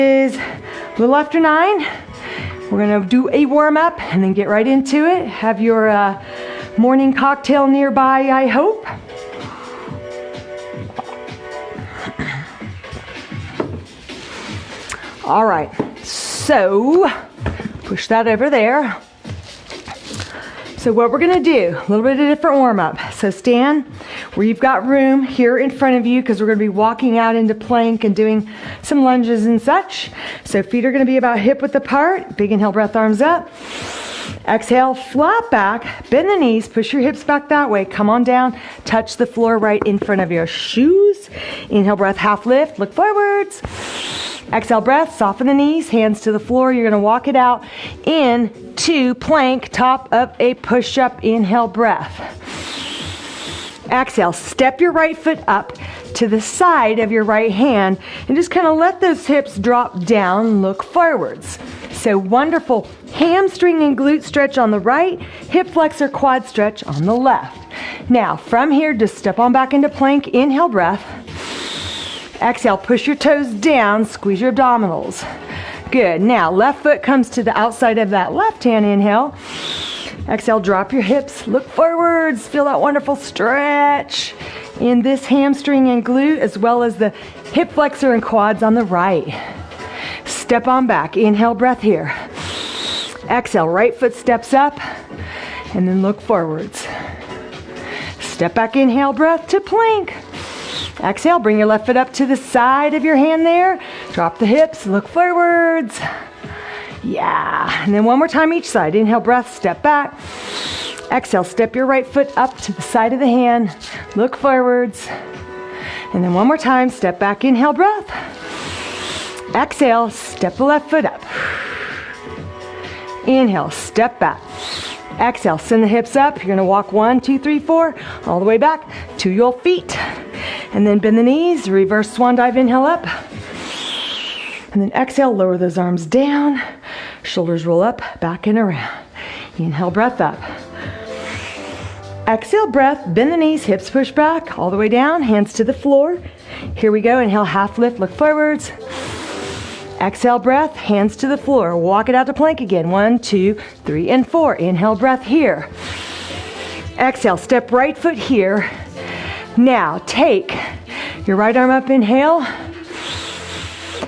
Is a little after 9. We're gonna do a warm-up and then get right into it. Have your morning cocktail nearby, I hope. All right, so push that over there. So what we're gonna do, a little bit of a different warm-up. So stand where you've got room here in front of you, because we're gonna be walking out into plank and doing some lunges and such. So feet are gonna be about hip width apart. Big inhale, breath, arms up. Exhale, flat back, bend the knees, push your hips back that way. Come on down, touch the floor right in front of your shoes. Inhale, breath, half lift, look forwards. Exhale, breath, soften the knees, hands to the floor. You're gonna walk it out into plank, top of a push-up. Inhale, breath. Exhale, step your right foot up to the side of your right hand and just kind of let those hips drop down, look forwards. So wonderful hamstring and glute stretch on the right, hip flexor quad stretch on the left. Now from here, just step on back into plank. Inhale, breath. Exhale, push your toes down, squeeze your abdominals. Good. Now left foot comes to the outside of that left hand. Inhale. Exhale, drop your hips, look forwards. Feel that wonderful stretch in this hamstring and glute, as well as the hip flexor and quads on the right. Step on back. Inhale, breath here. Exhale, right foot steps up and then look forwards. Step back, inhale, breath to plank. Exhale, bring your left foot up to the side of your hand there. Drop the hips, look forwards. Yeah, and then one more time each side. Inhale, breath, step back. Exhale, step your right foot up to the side of the hand. Look forwards. And then one more time, step back, inhale, breath. Exhale, step the left foot up. Inhale, step back. Exhale, send the hips up. You're gonna walk 1, 2, 3, 4, all the way back to your feet. And then bend the knees, reverse swan dive, inhale up. And then exhale, lower those arms down. Shoulders roll up, back and around. Inhale, breath up. Exhale, breath, bend the knees, hips push back, all the way down, hands to the floor. Here we go, inhale, half lift, look forwards. Exhale, breath, hands to the floor. Walk it out to plank again. 1, 2, 3, and 4. Inhale, breath here. Exhale, step right foot here. Now take your right arm up, inhale.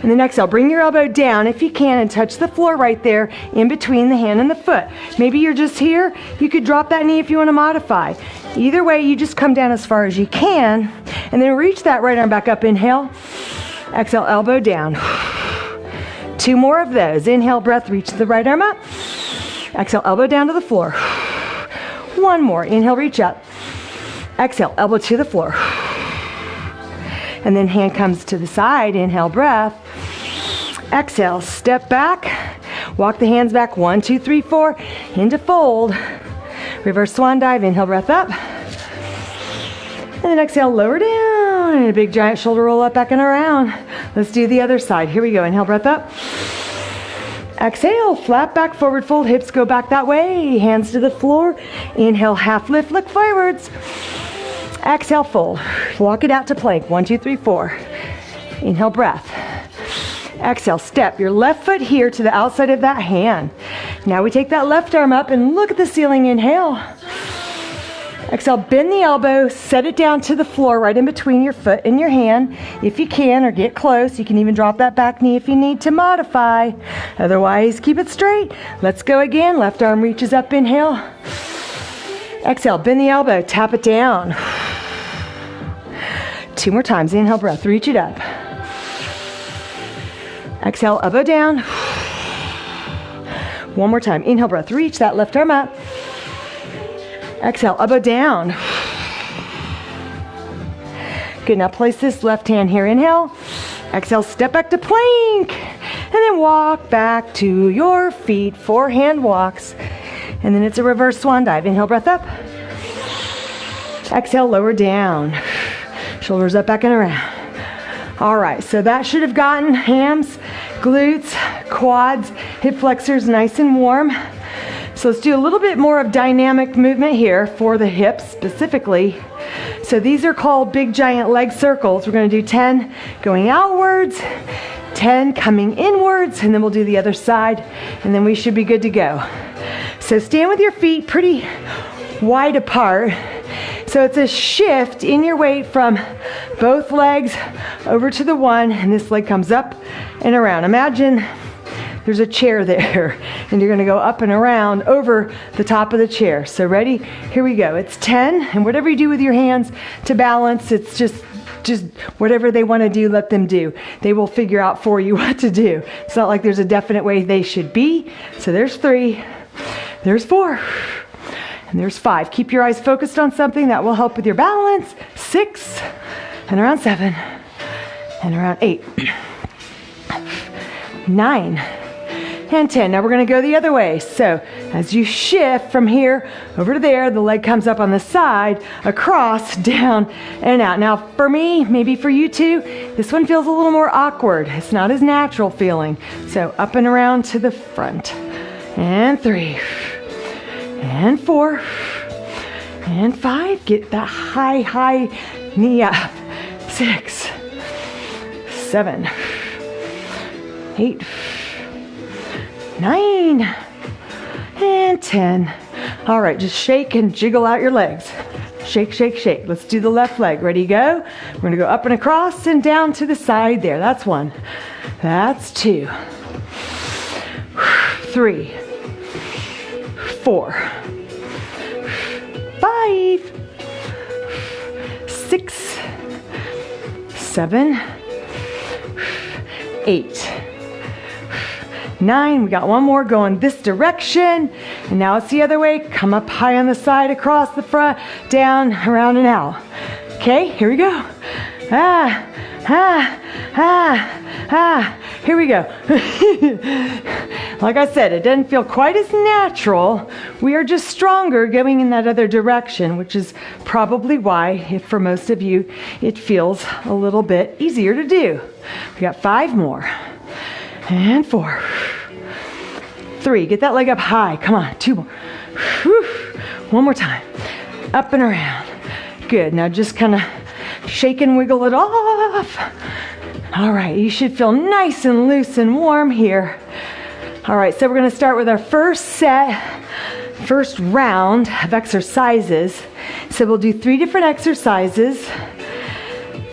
And then exhale, bring your elbow down if you can and touch the floor right there in between the hand and the foot. Maybe you're just here. You could drop that knee if you want to modify. Either way, you just come down as far as you can and then reach that right arm back up, inhale. Exhale, elbow down. 2 more of those. Inhale, breath, reach the right arm up. Exhale, elbow down to the floor. 1 more. Inhale, reach up. Exhale, elbow to the floor. And then hand comes to the side. Inhale, breath. Exhale, step back. Walk the hands back. 1, 2, 3, 4. Into fold. Reverse swan dive. Inhale, breath up. And then exhale, lower down. And a big giant shoulder roll up, back and around. Let's do the other side. Here we go. Inhale, breath up. Exhale, flat back, forward fold. Hips go back that way. Hands to the floor. Inhale, half lift, look forwards. Exhale, fold. Walk it out to plank. 1, 2, 3, 4. Inhale, breath. Exhale, step your left foot here to the outside of that hand. Now we take that left arm up and look at the ceiling. Inhale. Exhale, bend the elbow, set it down to the floor right in between your foot and your hand. If you can, or get close, you can even drop that back knee if you need to modify. Otherwise, keep it straight. Let's go again. Left arm reaches up, inhale. Exhale, bend the elbow, tap it down. 2 more times. Inhale, breath, reach it up. Exhale, elbow down. 1 more time. Inhale, breath, reach that left arm up. Exhale, elbow down. Good, now place this left hand here. Inhale. Exhale, step back to plank. And then walk back to your feet. 4 hand walks. And then it's a reverse swan dive. Inhale, breath up. Exhale, lower down. Shoulders up, back and around. All right, so that should have gotten hams, glutes, quads, hip flexors nice and warm. So let's do a little bit more of dynamic movement here for the hips specifically. So these are called big giant leg circles. We're going to do 10 going outwards 10 coming inwards, and then we'll do the other side, and then we should be good to go. So stand with your feet pretty wide apart. So it's a shift in your weight from both legs over to the one, and this leg comes up and around. Imagine there's a chair there, and you're gonna go up and around over the top of the chair. So ready? Here we go. It's 10, and whatever you do with your hands to balance, it's just whatever they want to do, let them do. They will figure out for you what to do. It's not like there's a definite way they should be. So there's 3, there's 4, and there's 5. Keep your eyes focused on something that will help with your balance. 6, and around 7, and around 8, 9, and 10. Now we're going to go the other way. So as you shift from here over to there, the leg comes up on the side, across, down, and out. Now for me, maybe for you too, this one feels a little more awkward. It's not as natural feeling. So up and around to the front. And 3, and 4, and 5. Get that high knee up. 6, 7, 8, 9, and 10. All right, just shake and jiggle out your legs. Shake, shake, shake. Let's do the left leg. Ready, go. We're gonna go up and across and down to the side there. That's 1. That's 2. 3, 4, 5, 6, 7, 8, 9. We got one more going this direction. And now it's the other way. Come up high on the side, across the front, down, around and out. Okay, here we go. Here we go. Like I said, it doesn't feel quite as natural. We are just stronger going in that other direction, which is probably why, if for most of you, it feels a little bit easier to do. We got 5 more. And 4, 3. Get that leg up high. Come on, 2 more. Whew. One more time. Up and around. Good. Now just kind of shake and wiggle it off. All right, you should feel nice and loose and warm here. All right, so we're going to start with our first round of exercises. So we'll do 3 different exercises,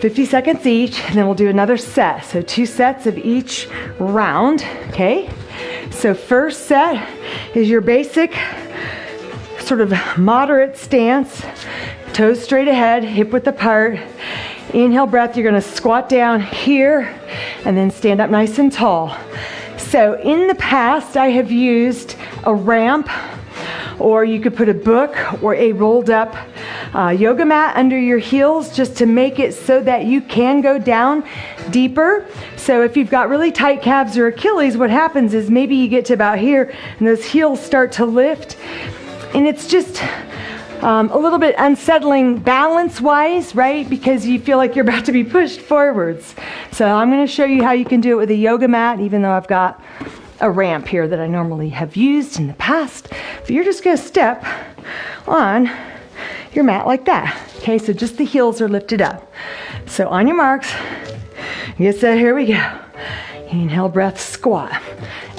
50 seconds each, and then we'll do another set. So 2 sets of each round, okay? So first set is your basic sort of moderate stance, toes straight ahead, hip width apart. Inhale breath, you're gonna squat down here and then stand up nice and tall. So in the past, I have used a ramp, or you could put a book or a rolled up yoga mat under your heels just to make it so that you can go down deeper. So if you've got really tight calves or Achilles, what happens is maybe you get to about here and those heels start to lift, and it's just a little bit unsettling balance-wise, right? Because you feel like you're about to be pushed forwards. So I'm going to show you how you can do it with a yoga mat, even though I've got a ramp here that I normally have used in the past. But you're just going to step on your mat like that. Okay, so just the heels are lifted up. So on your marks, get set, here we go. Inhale, breath, squat.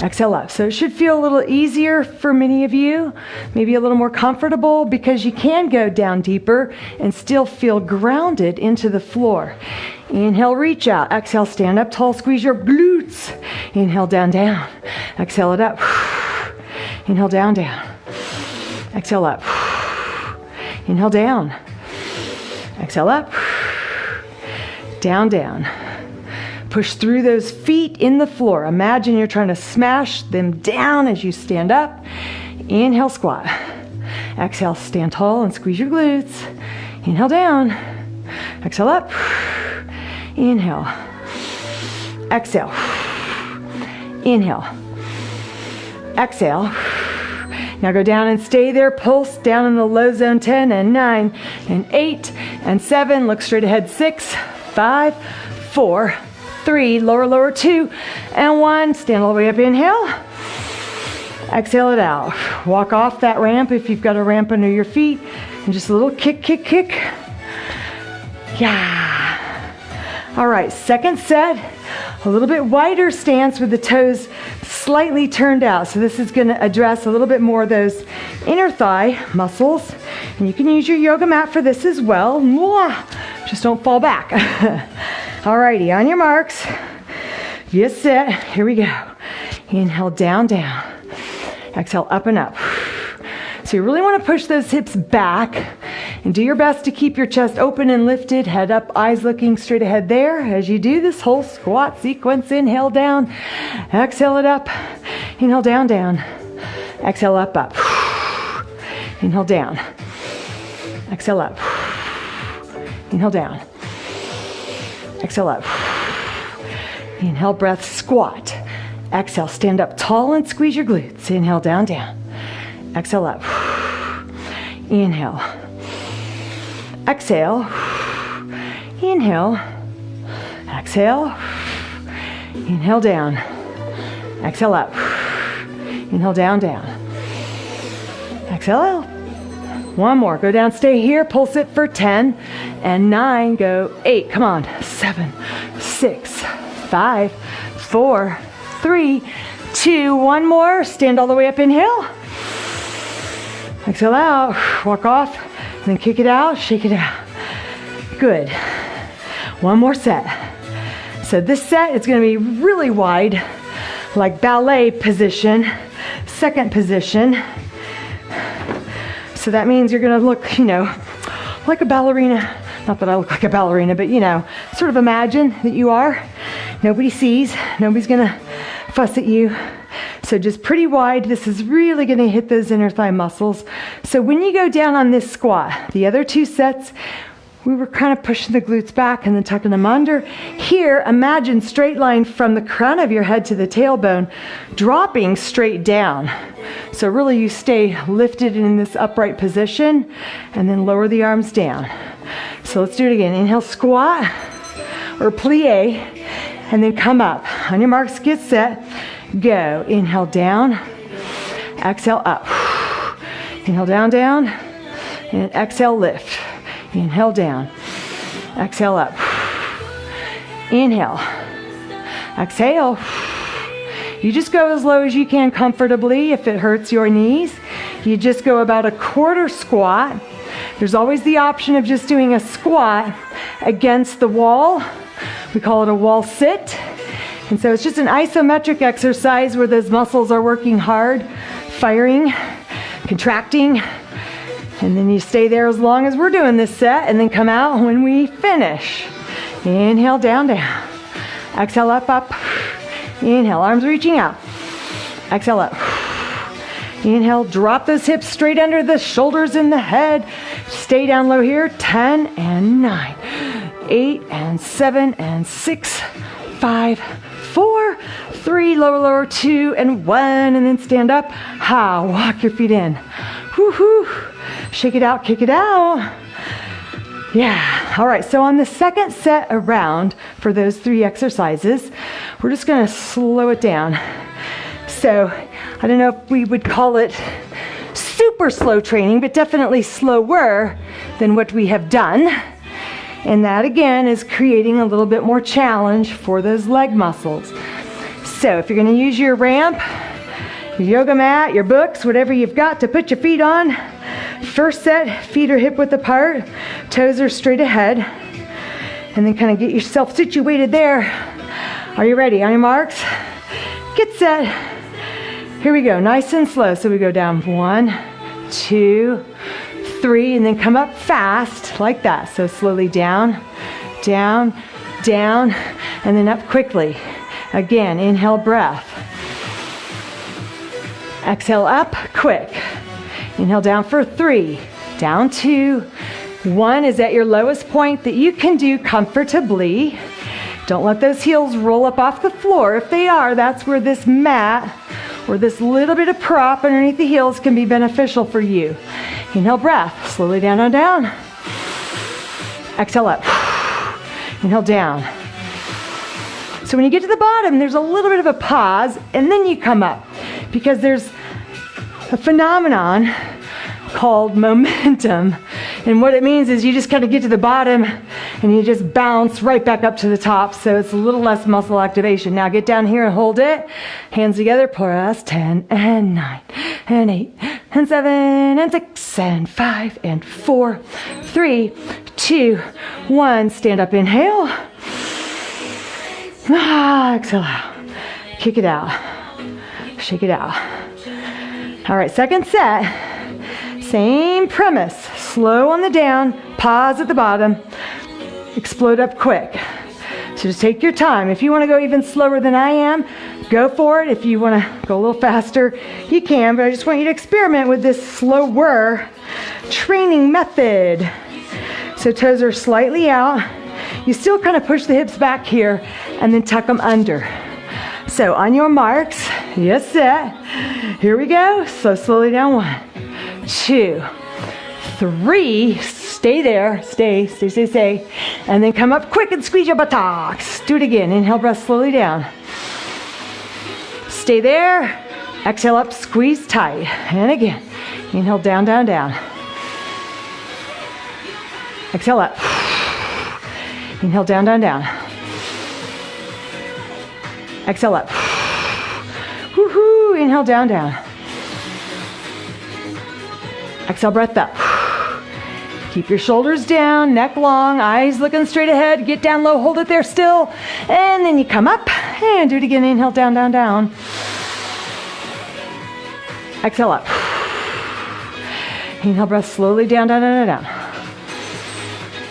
Exhale up. So it should feel a little easier for many of you, maybe a little more comfortable, because you can go down deeper and still feel grounded into the floor. Inhale, reach out. Exhale, stand up tall, squeeze your glutes. Inhale, down, down. Exhale it up. Inhale, down, down. Exhale up. Inhale, down. Exhale up. Down, down. Push through those feet in the floor. Imagine you're trying to smash them down as you stand up. Inhale, squat. Exhale, stand tall and squeeze your glutes. Inhale, down. Exhale, up. Inhale. Exhale. Inhale. Exhale. Now go down and stay there. Pulse down in the low zone. 10 and 9 and 8 and 7. Look straight ahead. 6, 5, 4, 3, lower, 2, and 1. Stand all the way up, inhale. Exhale it out. Walk off that ramp if you've got a ramp under your feet. And just a little kick. Yeah. All right, second set a little bit wider stance with the toes slightly turned out. So this is going to address a little bit more of those inner thigh muscles. And you can use your yoga mat for this as well. Mwah! Just don't fall back. Alrighty, on your marks. Get set. Here we go. Inhale, down, down. Exhale, up and up. So you really want to push those hips back and do your best to keep your chest open and lifted, head up, eyes looking straight ahead there. As you do this whole squat sequence, inhale down, exhale it up, inhale down, down, exhale up, up, inhale down, exhale up, inhale down, exhale up, inhale, breath, squat, exhale, stand up tall and squeeze your glutes, inhale, down, down, exhale up, inhale, exhale, inhale, exhale, inhale down, exhale up, inhale down, down, exhale out. One more, go down, stay here, pulse it for 10 and 9, go 8, come on, 7, 6, 5, 4, 3, 2, one more, stand all the way up, inhale, exhale out, walk off, and then kick it out, shake it out. Good. One more set. So this set is going to be really wide, like ballet position, second position. So that means you're going to look, like a ballerina. Not that I look like a ballerina, but sort of imagine that you are. Nobody sees. Nobody's going to fuss at you. So just pretty wide. This is really going to hit those inner thigh muscles. So when you go down on this squat, the other two sets, we were kind of pushing the glutes back and then tucking them under. Here, imagine straight line from the crown of your head to the tailbone, dropping straight down. So really you stay lifted in this upright position and then lower the arms down. So let's do it again. Inhale, squat or plie, and then come up. On your marks, get set. Go. Inhale down, exhale up. Inhale down, down, and exhale lift. Inhale down, exhale up. Inhale, exhale. You just go as low as you can comfortably. If it hurts your knees, you just go about a quarter squat. There's always the option of just doing a squat against the wall. We call it a wall sit. And so it's just an isometric exercise where those muscles are working hard, firing, contracting, and then you stay there as long as we're doing this set and then come out when we finish. Inhale, down, down. Exhale, up, up. Inhale, arms reaching out. Exhale, up. Inhale, drop those hips straight under the shoulders and the head. Stay down low here. 10 and 9, 8 and 7 and 6, 5, 4, 3, lower, lower, 2 and 1, and then stand up. Ha, walk your feet in. Woo-hoo. Shake it out, kick it out. Yeah. All right, so on the second set around for those 3 exercises, we're just gonna slow it down. So I don't know if we would call it super slow training, but definitely slower than what we have done. And that again is creating a little bit more challenge for those leg muscles. So if you're gonna use your ramp, your yoga mat, your books, whatever you've got to put your feet on, first set, feet are hip width apart, toes are straight ahead, and then kind of get yourself situated there. Are you ready? On your marks, get set. Here we go, nice and slow. So we go down 1, 2, 3, and then come up fast like that. So slowly down, down, down, and then up quickly. Again, inhale, breath. Exhale up, quick. Inhale down for 3, down 2. 1 is at your lowest point that you can do comfortably. Don't let those heels roll up off the floor. If they are, that's where this mat or this little bit of prop underneath the heels can be beneficial for you. Inhale, breath, slowly down, down, down. Exhale up. Inhale down. So when you get to the bottom, there's a little bit of a pause, and then you come up, because there's a phenomenon called momentum And what it means is you just kind of get to the bottom and you just bounce right back up to the top. So it's a little less muscle activation. Now get down here and hold it. Hands together, press 10 and 9 and 8 and 7 and 6 and 5 and 4, 3, 2, 1. Stand up, inhale. Exhale out. Kick it out. Shake it out. All right, second set. Same premise. Slow on the down, pause at the bottom, explode up quick. So just take your time. If you want to go even slower than I am, go for it. If you want to go a little faster, you can, but I just want you to experiment with this slower training method. So toes are slightly out. You still kind of push the hips back here and then tuck them under. So on your marks, yes, set. Here we go. So slowly down. 1, 2, 3. Stay there. Stay. And then come up quick and squeeze your buttocks. Do it again. Inhale, breath slowly down. Stay there. Exhale up, squeeze tight. And again. Inhale, down, down, down. Exhale up. Inhale, down, down, down. Exhale up. Woohoo! Inhale, down, down. Exhale, breath up. Keep your shoulders down, neck long, eyes looking straight ahead. Get down low, hold it there still. And then you come up and do it again. Inhale, down, down, down. Exhale up. Inhale, breath slowly down, down, down, down, down.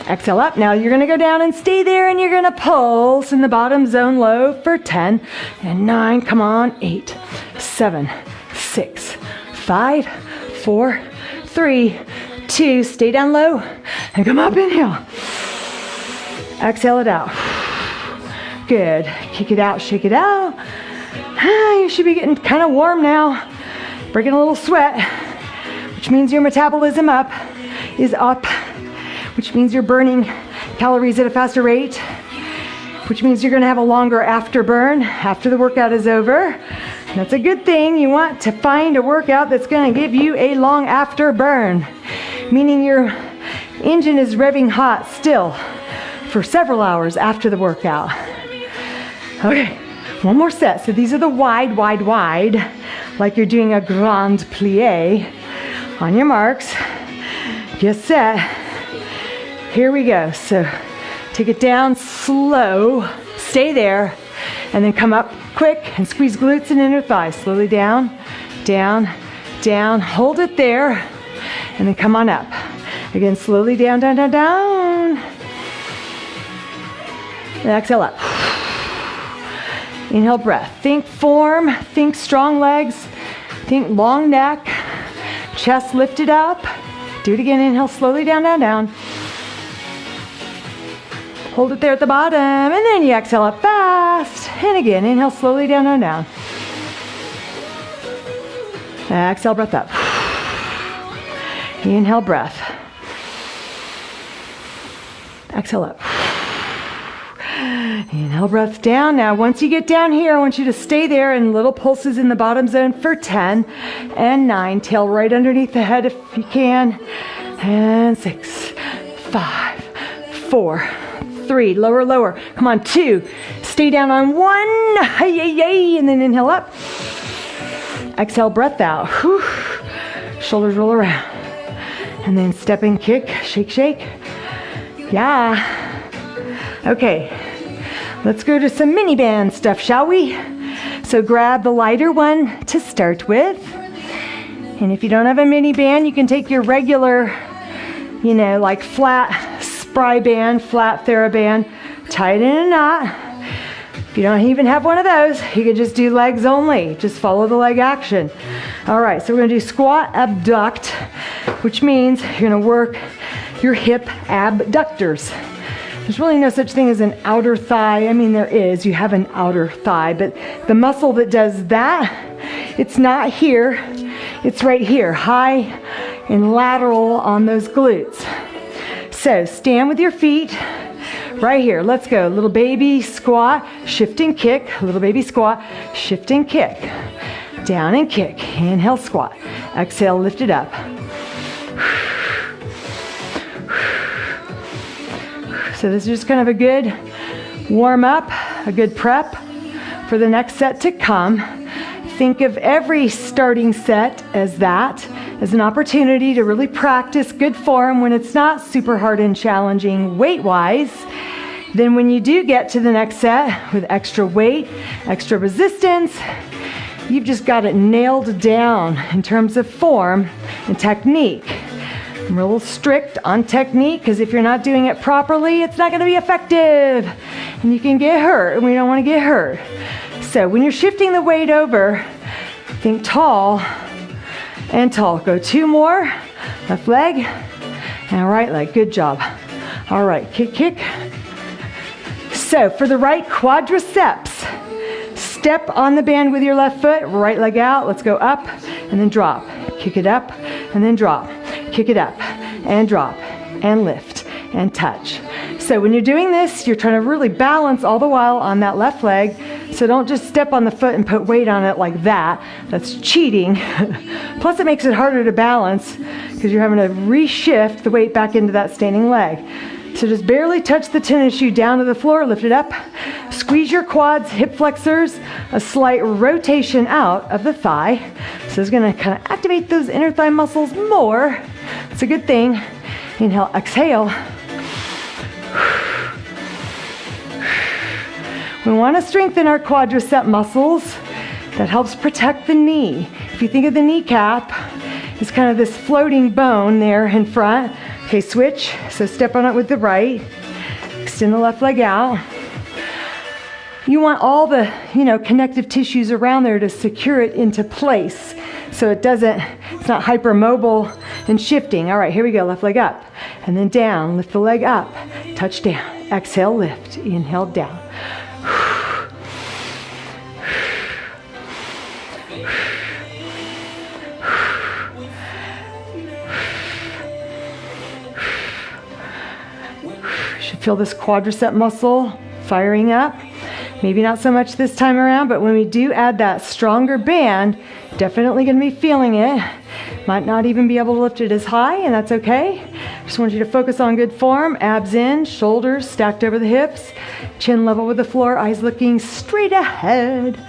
Exhale up. Now you're going to go down and stay there, and you're going to pulse in the bottom zone low for 10 and 9. Come on. 8, 7, 6, 5, 4, 3, 2. Stay down low and come up. Inhale. Exhale it out. Good. Kick it out. Shake it out. You should be getting kind of warm now. Breaking a little sweat, which means your metabolism is up. Which means you're burning calories at a faster rate, which means you're going to have a longer afterburn after the workout is over. That's a good thing. You want to find a workout that's going to give you a long afterburn, meaning your engine is revving hot still for several hours after the workout. Okay, one more set. So these are the wide, like you're doing a grand plie. On your marks, get set. Here we go. So take it down slow, stay there, and then come up quick and squeeze glutes and inner thighs. Slowly down, down, down. Hold it there, and then come on up. Again, slowly down, down, down, down. And exhale up. Inhale, breath. Think form, think strong legs, think long neck, chest lifted up. Do it again. Inhale, slowly down, down, down. Hold it there at the bottom, and then you exhale up fast. And again, inhale slowly down, down, down. Exhale, breath up. Inhale, breath. Exhale up. Inhale, breath down. Now, once you get down here, I want you to stay there in little pulses in the bottom zone for 10 and 9. Tail right underneath the head if you can. And 6, 5, 4, 3, lower, lower. Come on, 2. Stay down on 1. Hey, and then inhale up. Exhale, breath out. Whew. Shoulders roll around. And then step and kick, shake, shake. Yeah. Okay. Let's go to some mini band stuff, shall we? So grab the lighter one to start with. And if you don't have a mini band, you can take your regular, like flat spry band, flat TheraBand, tie it in a knot. If you don't even have one of those, you can just do legs only. Just follow the leg action. All right, so we're gonna do squat abduct, which means you're gonna work your hip abductors. There's really no such thing as an outer thigh. I mean, there is, you have an outer thigh, but the muscle that does that, it's not here, it's right here, high and lateral on those glutes. So stand with your feet right here. Let's go. Little baby squat, shift and kick. Little baby squat, shift and kick. Down and kick. Inhale, squat. Exhale, lift it up. So this is just kind of a good warm up, a good prep for the next set to come. Think of every starting set as that, as an opportunity to really practice good form when it's not super hard and challenging weight-wise. Then when you do get to the next set with extra weight, extra resistance, you've just got it nailed down in terms of form and technique. I'm real strict on technique because if you're not doing it properly, it's not going to be effective and you can get hurt, and we don't want to get hurt. So when you're shifting the weight over, think tall and tall. Go 2 more, left leg and right leg. Good job. All right, kick, kick. So for the right quadriceps, step on the band with your left foot, right leg out. Let's go up and then drop. Kick it up and then drop. Kick it up and drop and lift and touch. So when you're doing this, you're trying to really balance all the while on that left leg. So don't just step on the foot and put weight on it like that. That's cheating. Plus it makes it harder to balance because you're having to reshift the weight back into that standing leg. So just barely touch the tennis shoe down to the floor, lift it up. Squeeze your quads, hip flexors, a slight rotation out of the thigh. So it's gonna kind of activate those inner thigh muscles more. It's a good thing. Inhale, exhale. We want to strengthen our quadricep muscles. That helps protect the knee. If you think of the kneecap, it's kind of this floating bone there in front. Okay, switch. So step on it with the right. Extend the left leg out. You want all the, connective tissues around there to secure it into place so it's not hypermobile and shifting. All right, here we go. Left leg up and then down. Lift the leg up. Touch down. Exhale, lift. Inhale, down. Should feel this quadricep muscle firing up. Maybe not so much this time around, but when we do add that stronger band, definitely going to be feeling it. Might not even be able to lift it as high, and that's okay. Just want you to focus on good form. Abs in, shoulders stacked over the hips, chin level with the floor, eyes looking straight ahead.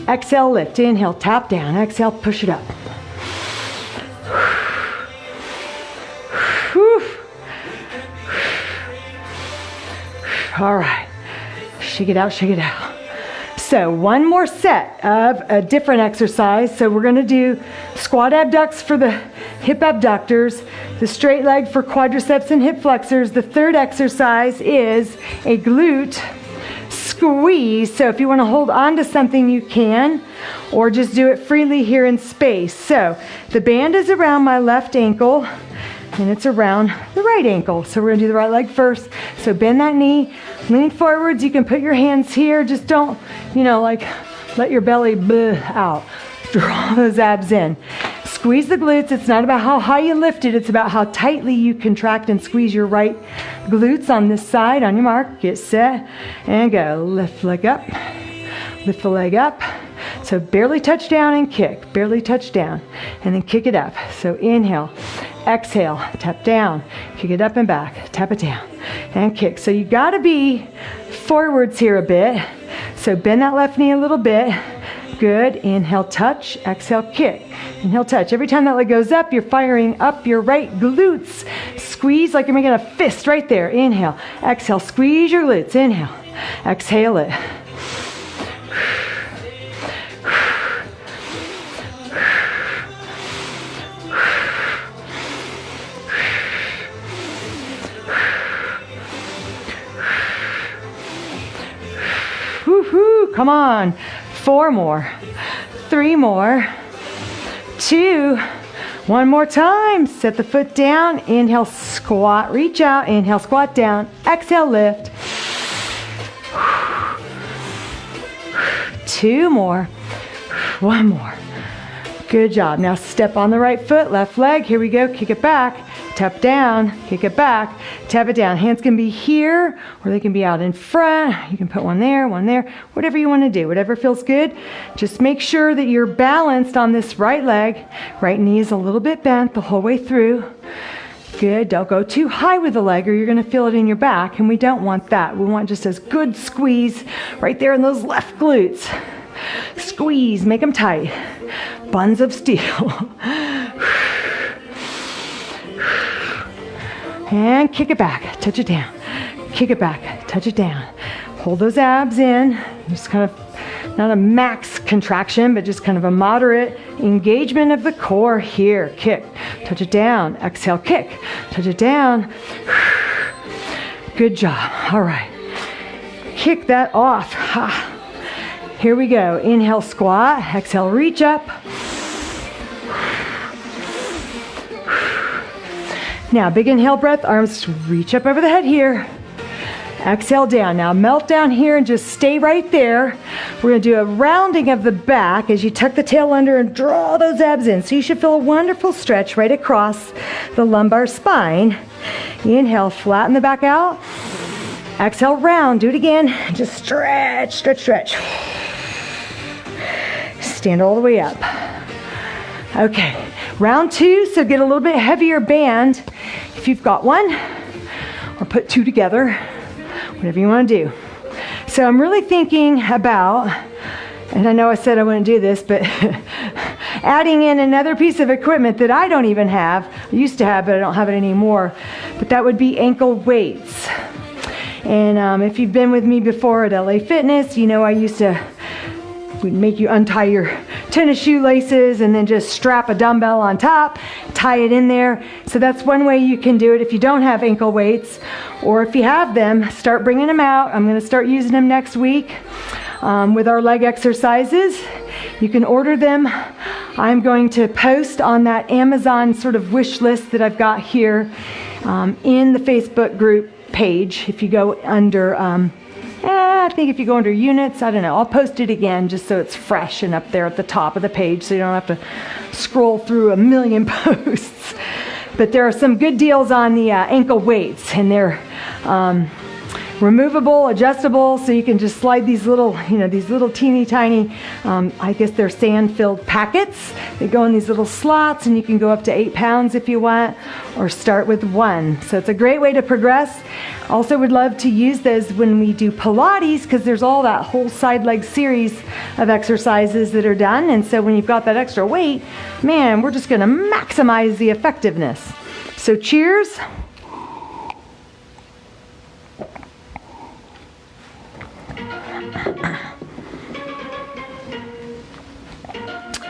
Exhale, lift. Inhale, tap down. Exhale, push it up. All right. Shake it out, shake it out. So one more set of a different exercise. So we're going to do squat abducts for the hip abductors, the straight leg for quadriceps and hip flexors. The third exercise is a glute squeeze. So if you want to hold on to something, you can, or just do it freely here in space. So the band is around my left ankle and it's around the right ankle. So we're going to do the right leg first. So bend that knee, lean forwards. You can put your hands here. Just don't, let your belly out. Draw those abs in. Squeeze the glutes. It's not about how high you lift it. It's about how tightly you contract and squeeze your right glutes on this side. On your mark, get set, and go. Lift leg up. Lift the leg up. So barely touch down and kick. Barely touch down. And then kick it up. So inhale. Exhale, tap down, kick it up and back, tap it down, and kick. So you got to be forwards here a bit. So bend that left knee a little bit. Good. Inhale, touch. Exhale, kick. Inhale, touch. Every time that leg goes up, you're firing up your right glutes. Squeeze like you're making a fist right there. Inhale. Exhale. Squeeze your glutes. Inhale. Exhale it. Woohoo! Come on. 4 more. 3 more. 2. 1 more time. Set the foot down. Inhale, squat. Reach out. Inhale, squat down. Exhale, lift. 2 more. 1 more. Good job. Now step on the right foot, left leg. Here we go. Kick it back. Tap down, kick it back, tap it down. Hands can be here or they can be out in front. You can put one there, whatever you want to do, whatever feels good. Just make sure that you're balanced on this right leg. Right knee is a little bit bent the whole way through. Good. Don't go too high with the leg or you're going to feel it in your back, and we don't want that. We want just a good squeeze right there in those left glutes. Squeeze, make them tight. Buns of steel. And kick it back, touch it down. Kick it back, touch it down. Hold those abs in. Just kind of, not a max contraction, but just kind of a moderate engagement of the core here. Kick, touch it down. Exhale, kick, touch it down. Good job. All right. Kick that off. Here we go. Inhale, squat. Exhale, reach up. Now, big inhale breath, arms reach up over the head here. Exhale down. Now melt down here and just stay right there. We're going to do a rounding of the back as you tuck the tail under and draw those abs in. So you should feel a wonderful stretch right across the lumbar spine. Inhale, flatten the back out. Exhale, round. Do it again. Just stretch, stretch, stretch. Stand all the way up. Okay, round two, so get a little bit heavier band if you've got one, or put two together, whatever you want to do. So I'm really thinking about, and I know I said I wouldn't do this, but adding in another piece of equipment that I don't even have. I used to have, but I don't have it anymore. But that would be ankle weights. And if you've been with me before at LA Fitness, you know I used to we'd make you untie your tennis shoelaces and then just strap a dumbbell on top, tie it in there. So that's one way you can do it if you don't have ankle weights, or if you have them, start bringing them out. I'm going to start using them next week with our leg exercises. You can order them. I'm going to post on that Amazon sort of wish list that I've got here in the Facebook group page. If you go under I think if you go under units, I don't know, I'll post it again just so it's fresh and up there at the top of the page so you don't have to scroll through a million posts. But there are some good deals on the ankle weights, and they're removable, adjustable, so you can just slide these little, these little teeny tiny, I guess they're sand-filled packets. They go in these little slots, and you can go up to 8 pounds if you want, or start with 1. So it's a great way to progress. Also would love to use those when we do Pilates, because there's all that whole side leg series of exercises that are done. And so when you've got that extra weight, man, we're just going to maximize the effectiveness. So cheers.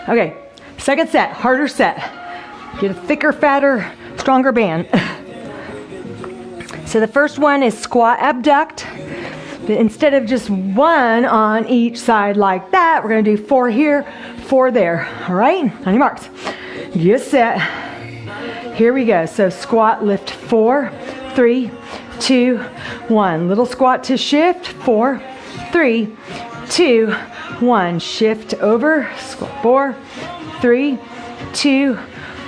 Okay, second set, harder set. Get a thicker, fatter, stronger band. So the first one is squat abduct. But instead of just 1 on each side like that, we're going to do 4 here, 4 there. All right, on your marks. Get set. Here we go. So squat, lift 4, 3, 2, 1. Little squat to shift, 4, 3, 2, 1. Shift over, squat 4, 3, 2,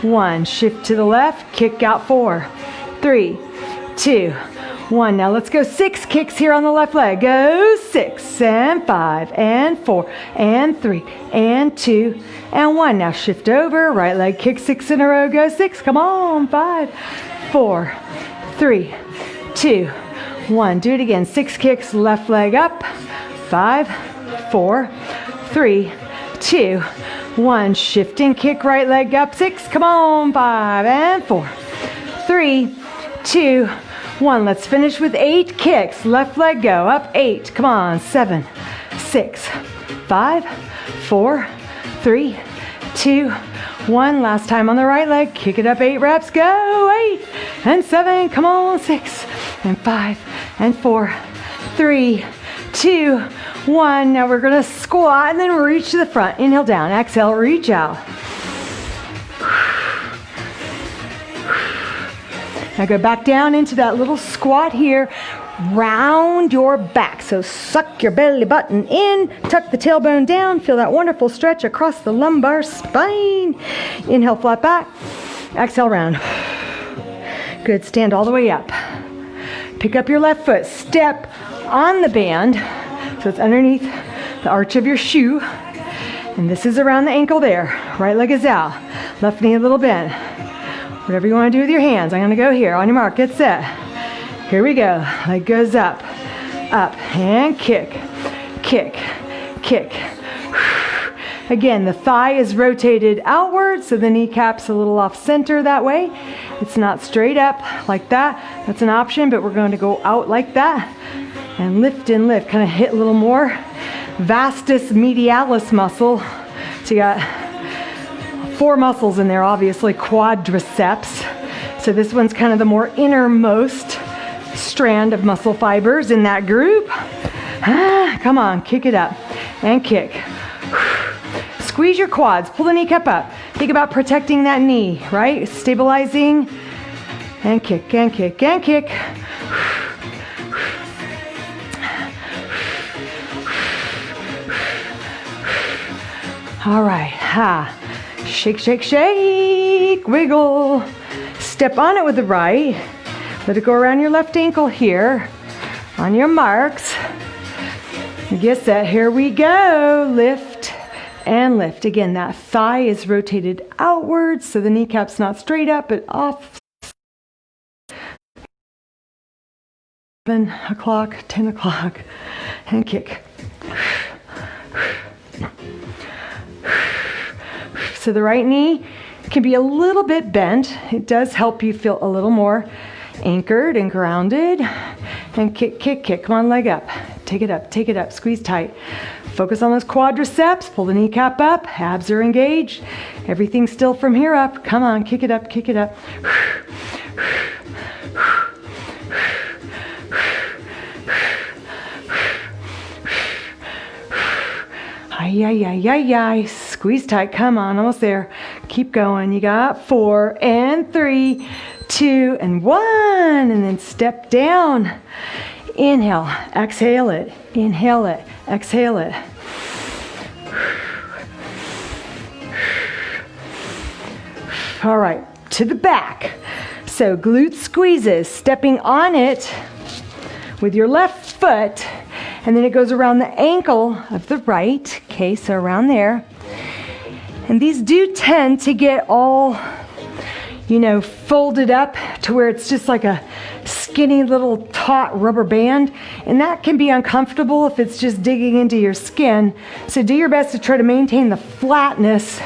1. Shift to the left, kick out 4, 3, 2, 1. Now let's go 6 kicks here on the left leg. Go 6 and 5 and 4 and 3 and 2 and 1. Now shift over, right leg kick 6 in a row. Go 6. Come on. 5, 4, 3, 2, 1. Do it again. 6 kicks, left leg up. 5, 4, 3, 2, 1. Shift and kick, right leg up. 6. Come on. 5 and 4, 3, 2, 1. Let's finish with 8 kicks. Left leg go up. 8. Come on. 7, 6, 5, 4, 3, 2, 1. Last time on the right leg. Kick it up. 8 reps. Go. 8 and 7. Come on. 6 and 5 and 4, 3, 2, 1. Now we're going to squat and then reach to the front. Inhale down. Exhale. Reach out. Now go back down into that little squat here. Round your back. So suck your belly button in. Tuck the tailbone down. Feel that wonderful stretch across the lumbar spine. Inhale, flat back. Exhale, round. Good. Stand all the way up. Pick up your left foot. Step on the band. So it's underneath the arch of your shoe. And this is around the ankle there. Right leg is out. Left knee a little bent. Whatever you want to do with your hands. I'm going to go here. On your mark, get set. Here we go. Leg goes up, up, and kick, kick, kick. Again, the thigh is rotated outward, so the kneecap's a little off center that way. It's not straight up like that. That's an option, but we're going to go out like that and lift, kind of hit a little more. Vastus medialis muscle. So you got 4 muscles in there, obviously, quadriceps. So this one's kind of the more innermost strand of muscle fibers in that group. Come on, kick it up and kick. Squeeze your quads, pull the kneecap up. Think about protecting that knee, right? Stabilizing and kick and kick and kick. All right, shake, shake, shake, wiggle. Step on it with the right. Let it go around your left ankle here. On your marks. Get set, here we go. Lift and lift. Again, that thigh is rotated outwards, so the kneecap's not straight up, but off. 7 o'clock, 10 o'clock, and kick. So the right knee can be a little bit bent. It does help you feel a little more anchored and grounded. And kick, kick, kick. Come on, leg up. Take it up, squeeze tight. Focus on those quadriceps, pull the kneecap up, abs are engaged. Everything's still from here up. Come on, kick it up, kick it up. Ay, ay, ay, ay, ay. Squeeze tight, come on, almost there. Keep going, you got 4 and 3, 2 and 1, and then step down. Inhale, exhale it, inhale it, exhale it. All right, to the back. So glute squeezes, stepping on it with your left foot, and then it goes around the ankle of the right. Okay, so around there. And these do tend to get all, folded up to where it's just like a skinny little taut rubber band, and that can be uncomfortable if it's just digging into your skin. So do your best to try to maintain the flatness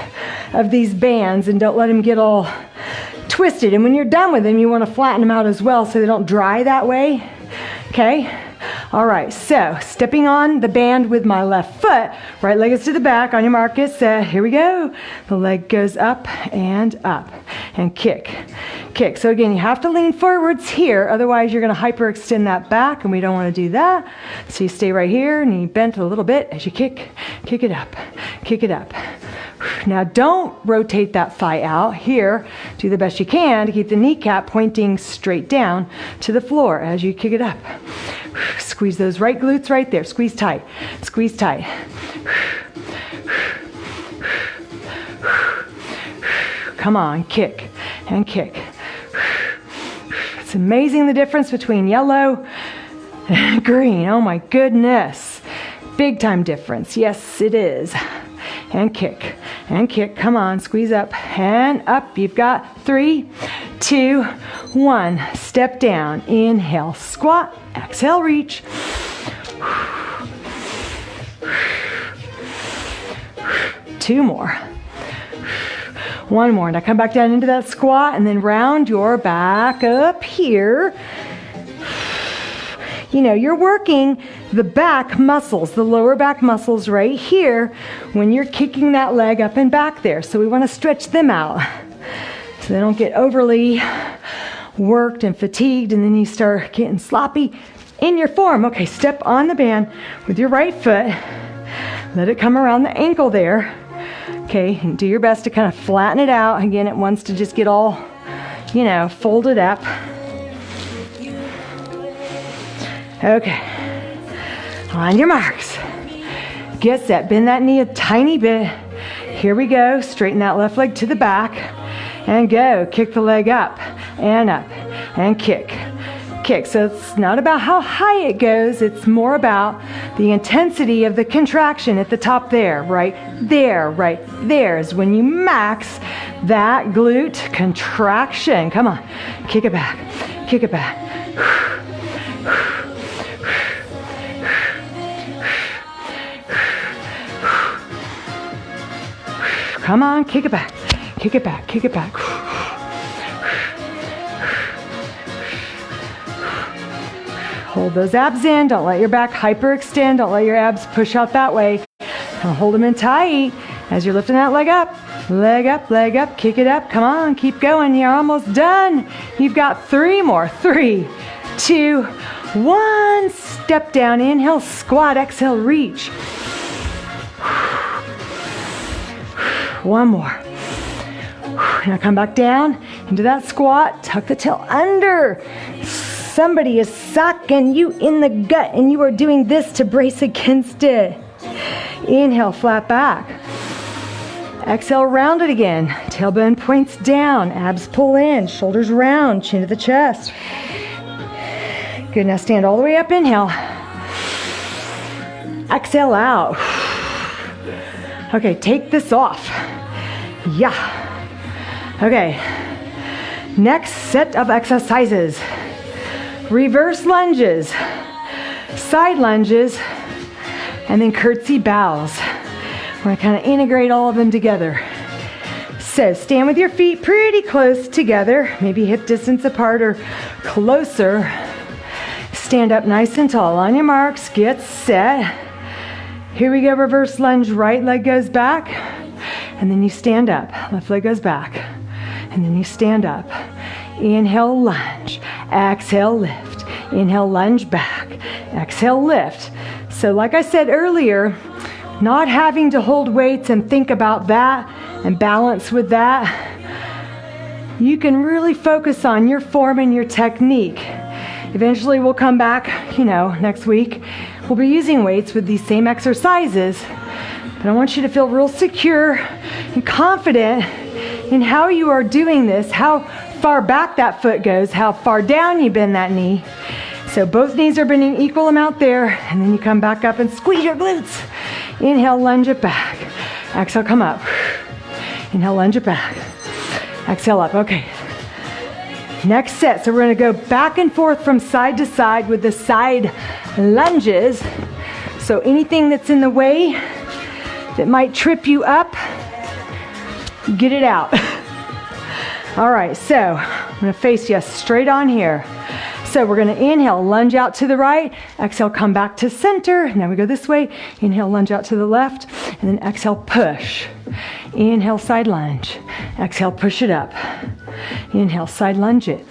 of these bands and don't let them get all twisted. And when you're done with them, you want to flatten them out as well so they don't dry that way. Okay? All right, so stepping on the band with my left foot, right leg is to the back, on your mark, get set, here we go. The leg goes up, and kick, kick. So again, you have to lean forwards here, otherwise you're gonna hyperextend that back, and we don't wanna do that. So you stay right here, knee bent a little bit as you kick, kick it up, kick it up. Now don't rotate that thigh out. Here, do the best you can to keep the kneecap pointing straight down to the floor as you kick it up. Squeeze those right glutes right there. Squeeze tight. Squeeze tight. Come on, kick and kick. It's amazing the difference between yellow and green. Oh my goodness. Big time difference. Yes, it is. And kick, and kick. Come on, squeeze up and up. You've got 3, 2, 1. Step down. Inhale, squat. Exhale, reach. 2 more. 1 more. Now come back down into that squat and then round your back up here. You're working the back muscles, the lower back muscles right here when you're kicking that leg up and back there. So we want to stretch them out so they don't get overly worked and fatigued and then you start getting sloppy in your form. Okay, step on the band with your right foot. Let it come around the ankle there. Okay, and do your best to kind of flatten it out. Again, it wants to just get all, folded up. Okay, on your marks, get set, bend that knee a tiny bit. Here we go, straighten that left leg to the back and go. Kick the leg up and kick, kick. So it's not about how high it goes, it's more about The intensity of the contraction at the top there, right there is when you max that glute contraction. Come on, kick it back, kick it back. Come on, kick it back, kick it back, kick it back. Hold those abs in, don't let your back hyperextend, don't let your abs push out that way. Now hold them in tight as you're lifting that leg up, kick it up, come on, keep going, you're almost done. You've got 3 more, 3, 2, 1, step down, inhale, squat, exhale, reach. 1 more. Now come back down into that squat, tuck the tail under. Somebody is sucking you in the gut and you are doing this to brace against it. Inhale, flat back. Exhale, round it again. Tailbone points down, abs pull in, shoulders round, chin to the chest. Good, now stand all the way up, inhale. Exhale out. Okay, take this off. Yeah. Okay, next set of exercises. Reverse lunges, side lunges, and then curtsy bows. We're gonna kind of integrate all of them together. So stand with your feet pretty close together, maybe hip distance apart or closer. Stand up nice and tall. On your marks, get set. Here we go, reverse lunge, right leg goes back, and then you stand up. Left leg goes back, and then you stand up. Inhale, lunge. Exhale, lift. Inhale, lunge back. Exhale, lift. So like I said earlier, not having to hold weights and think about that and balance with that, you can really focus on your form and your technique. Eventually we'll come back, next week. We'll be using weights with these same exercises, but I want you to feel real secure and confident in how you are doing this, how far back that foot goes, how far down you bend that knee. So both knees are bending equal amount there, and then you come back up and squeeze your glutes. Inhale, lunge it back. Exhale, come up. Inhale, lunge it back. Exhale up, okay. Next set, so we're gonna go back and forth from side to side with the side lunges. So anything that's in the way that might trip you up, get it out. All right, so I'm gonna face you straight on here. So we're gonna inhale, lunge out to the right, exhale, come back to center. Now we go this way, inhale, lunge out to the left, and then exhale, push. Inhale, side lunge. Exhale, push it up. Inhale, side lunge it.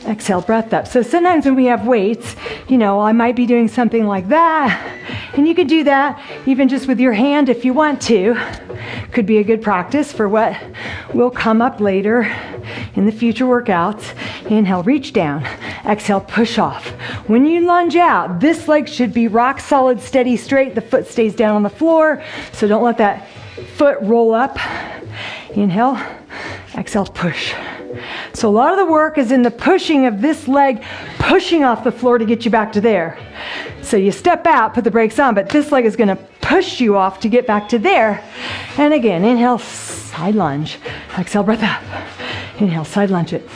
Exhale, breath up. So sometimes when we have weights, I might be doing something like that, and you could do that even just with your hand if you want to. Could be a good practice for what will come up later in the future workouts. Inhale, reach down. Exhale, push off. When you lunge out, this leg should be rock solid, steady, straight. The foot stays down on the floor, so don't let that foot roll up. Inhale, exhale, push. So a lot of the work is in the pushing of this leg, pushing off the floor to get you back to there. So you step out, put the brakes on, but this leg is gonna push you off to get back to there. And again, inhale, side lunge. Exhale, breath up. Inhale, side lunge it.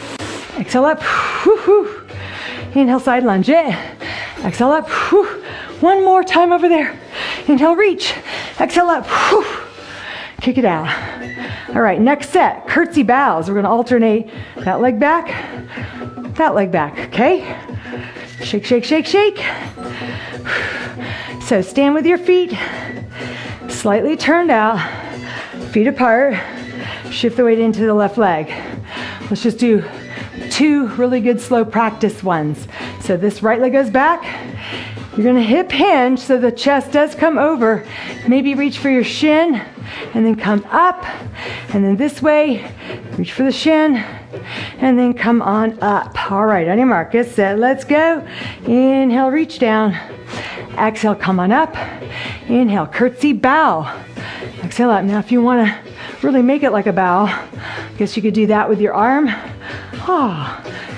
Exhale up. Woo-hoo. Inhale, side lunge it. Exhale up. Woo. One more time over there. Inhale, reach. Exhale up. Woo. Kick it out. All right, next set, curtsy bows. We're gonna alternate that leg back, okay? Shake, shake, shake, shake. So stand with your feet slightly turned out, feet apart, shift the weight into the left leg. Let's just do 2 really good slow practice ones. So this right leg goes back. You're gonna hip hinge so the chest does come over. Maybe reach for your shin and then come up. And then this way, reach for the shin and then come on up. All right, on your mark, get set, let's go. Inhale, reach down. Exhale, come on up. Inhale, curtsy bow. Exhale up. Now if you wanna really make it like a bow, I guess you could do that with your arm.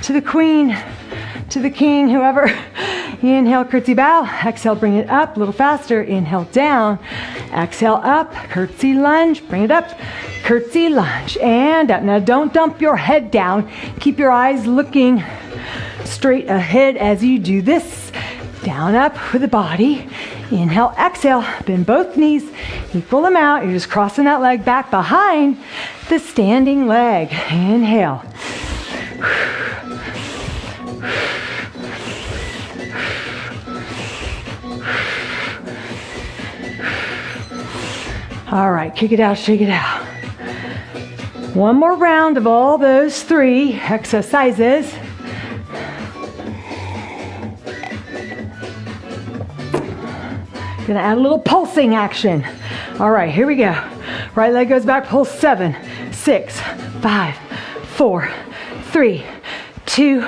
To the queen, to the king, whoever. Inhale, curtsy bow. Exhale, bring it up a little faster. Inhale, down. Exhale, up. Curtsy lunge. Bring it up. Curtsy lunge. And up. Now don't dump your head down. Keep your eyes looking straight ahead as you do this. Down, up with the body. Inhale, exhale. Bend both knees. Equal them out. You're just crossing that leg back behind the standing leg. Inhale. All right, kick it out, shake it out. One more round of all those 3 exercises. Gonna add a little pulsing action. All right, here we go. Right leg goes back, pulse 7, 6, 5, 4, 3, 2,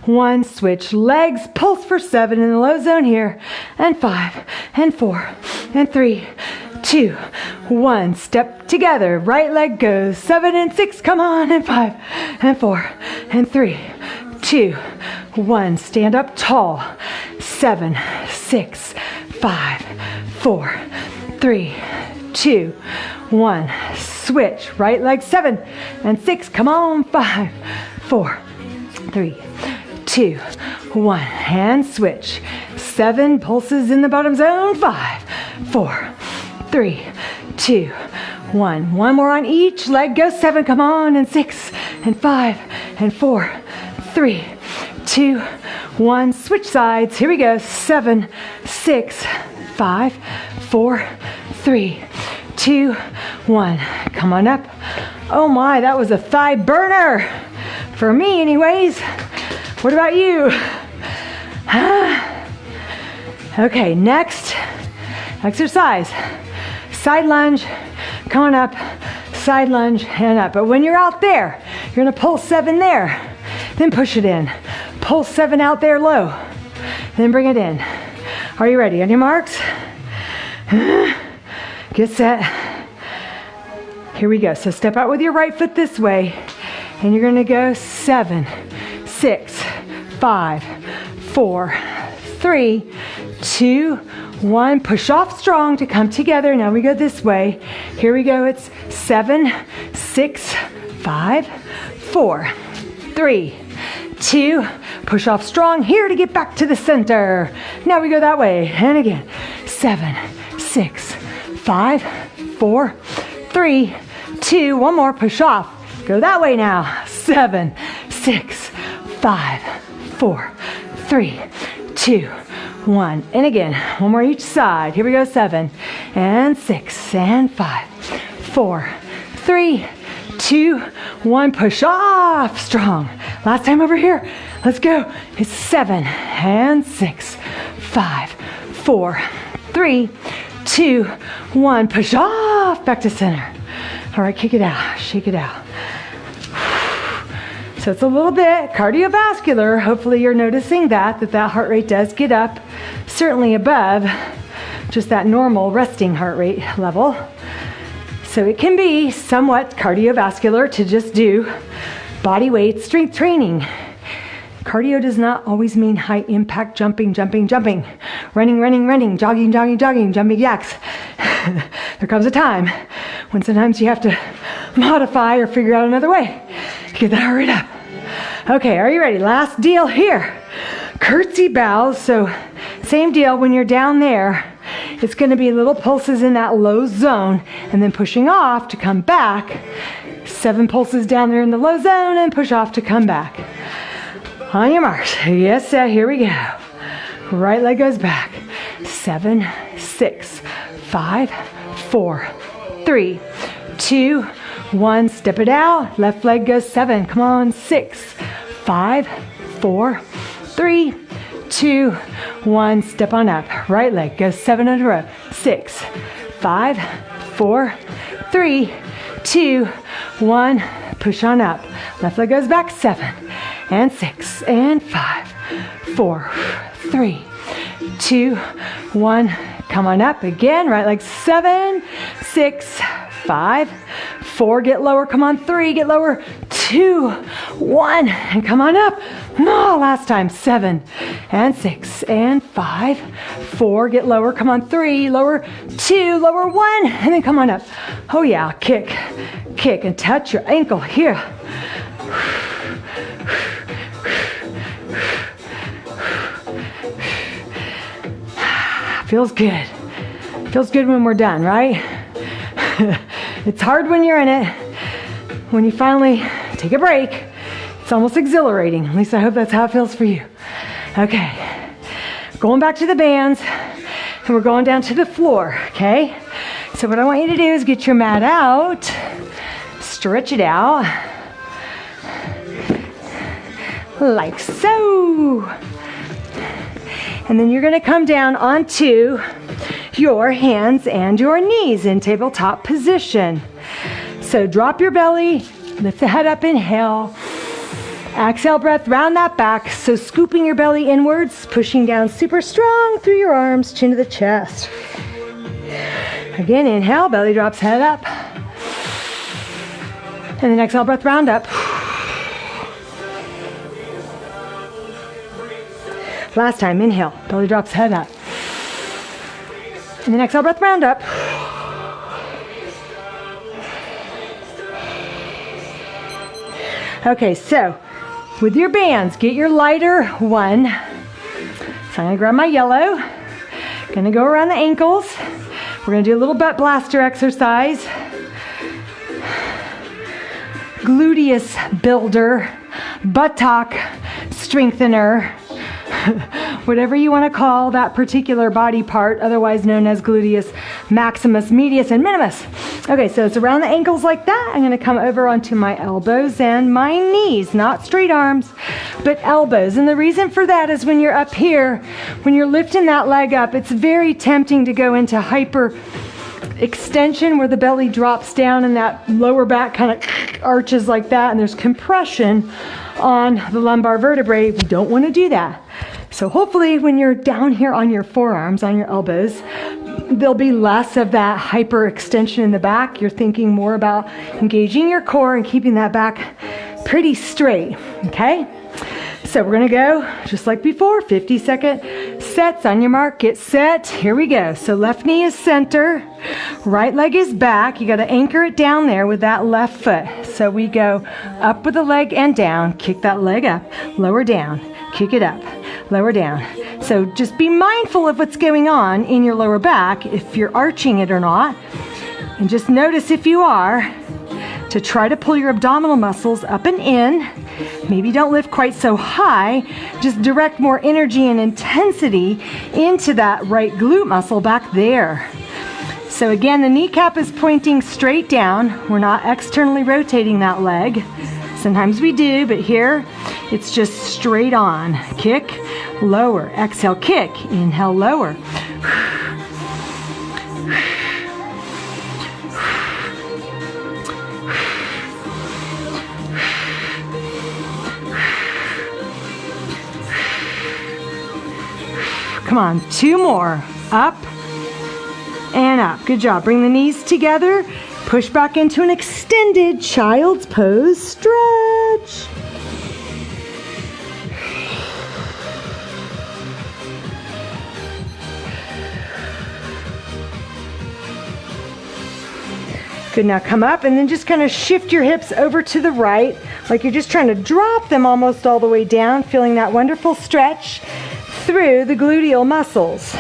1. Switch legs, pulse for 7 in the low zone here, and 5, and 4, and 3, 2, 1. Step together. Right leg goes 7 and 6. Come on, and 5, and 4, and 3, 2, 1. Stand up tall. 7, 6, 5, 4, 3, 2, 1. Switch. Right leg 7 and 6. Come on, 5, 4, 3, 2, 1. And switch. 7 pulses in the bottom zone. 5, 4, 3, 2, 1. One more on each leg. Go 7. Come on, and 6, and 5, and 4, 3, 2, 1. Switch sides. Here we go. 7, 6, 5, 4, 3, 2, 1. Come on up. Oh my, that was a thigh burner. For me anyways. What about you? Okay, next exercise. Side lunge, come on up, side lunge, and up. But when you're out there, you're gonna pulse 7 there, then push it in. Pulse 7 out there low, then bring it in. Are you ready? On your marks? Get set. Here we go. So step out with your right foot this way, and you're gonna go 7, 6, 5, 4, 3, 2, 1. Push off strong to come together. Now we go this way. Here we go. It's 7, 6, 5, 4, 3, 2. Push off strong here to get back to the center. Now we go that way. And again. 7, 6, 5, 4, 3, 2. One more. Push off. Go that way now. 7, 6, 5, 4, 3, 2, 1. And again, one more each side. Here we go. 7 and 6 and 5, 4, 3, 2, 1. Push off strong. Last time over here. Let's go. It's 7 and 6, 5, 4, 3, 2, 1. Push off. Back to center. All right, kick it out. Shake it out. So it's a little bit cardiovascular. Hopefully you're noticing that heart rate does get up, certainly above just that normal resting heart rate level. So it can be somewhat cardiovascular to just do body weight strength training. Cardio does not always mean high impact jumping, running, jogging, jumping jacks. There comes a time when sometimes you have to modify or figure out another way. Get that heart rate up. Okay, are you ready? Last deal here. Curtsy bows. So same deal when you're down there. It's going to be little pulses in that low zone and then pushing off to come back. 7 pulses down there in the low zone and push off to come back. On your marks. Yes, here we go. Right leg goes back. 7, 6, 5, 4, 3, 2, 1. Step it out. Left leg goes 7. Come on. 6, 5, 4, 3, 2, 1. Step on up. Right leg goes 7 in a row. 6, 5, 4, 3, 2, 1. Push on up. Left leg goes back. 7 and 6 and 5, 4, 3, 2, 1. Come on up again. Right leg 7, 6, 5, 4. Get lower. Come on. 3. Get lower. 2, 1. And come on up. No, last time. 7 and 6 and 5, 4, get lower, come on, 3, lower 2, lower 1, and then come on up. Oh yeah, kick, kick, and touch your ankle here. Feels good. Feels good when we're done, right? It's hard when you're in it. When you finally take a break, it's almost exhilarating. At least I hope that's how it feels for you. Okay, going back to the bands, and we're going down to the floor, okay? So what I want you to do is get your mat out, stretch it out, like so. And then you're gonna come down onto your hands and your knees in tabletop position. So drop your belly, lift the head up, inhale. Exhale, breath, round that back. So scooping your belly inwards, pushing down super strong through your arms, chin to the chest. Again, inhale, belly drops, head up. And then exhale, breath, round up. Last time, inhale, belly drops, head up. And then exhale, breath, round up. Okay, so with your bands, get your lighter one. So I'm gonna grab my yellow. Gonna go around the ankles. We're gonna do a little butt blaster exercise. Gluteus builder, buttock strengthener. Whatever you want to call that particular body part, otherwise known as gluteus maximus, medius, and minimus. Okay, so it's around the ankles like that. I'm going to come over onto my elbows and my knees, not straight arms, but elbows. And the reason for that is when you're up here, when you're lifting that leg up, it's very tempting to go into hyper extension where the belly drops down and that lower back kind of arches like that, and there's compression on the lumbar vertebrae. We don't want to do that. So hopefully when you're down here on your forearms, on your elbows, there'll be less of that hyper extension in the back. You're thinking more about engaging your core and keeping that back pretty straight, okay? So we're gonna go just like before, 50-second sets. On your mark, get set, here we go. So left knee is center, right leg is back. You gotta anchor it down there with that left foot. So we go up with the leg and down, kick that leg up, lower down, kick it up, lower down. So just be mindful of what's going on in your lower back, if you're arching it or not. And just notice if you are, to try to pull your abdominal muscles up and in. Maybe don't lift quite so high, just direct more energy and intensity into that right glute muscle back there. So again, the kneecap is pointing straight down. We're not externally rotating that leg. Sometimes we do, but here it's just straight on. Kick, lower, exhale, kick, inhale, lower. Come on, 2 more. Up and up. Good job. Bring the knees together. Push back into an extended child's pose stretch. Good, now come up and then just kind of shift your hips over to the right, like you're just trying to drop them almost all the way down, feeling that wonderful stretch through the gluteal muscles.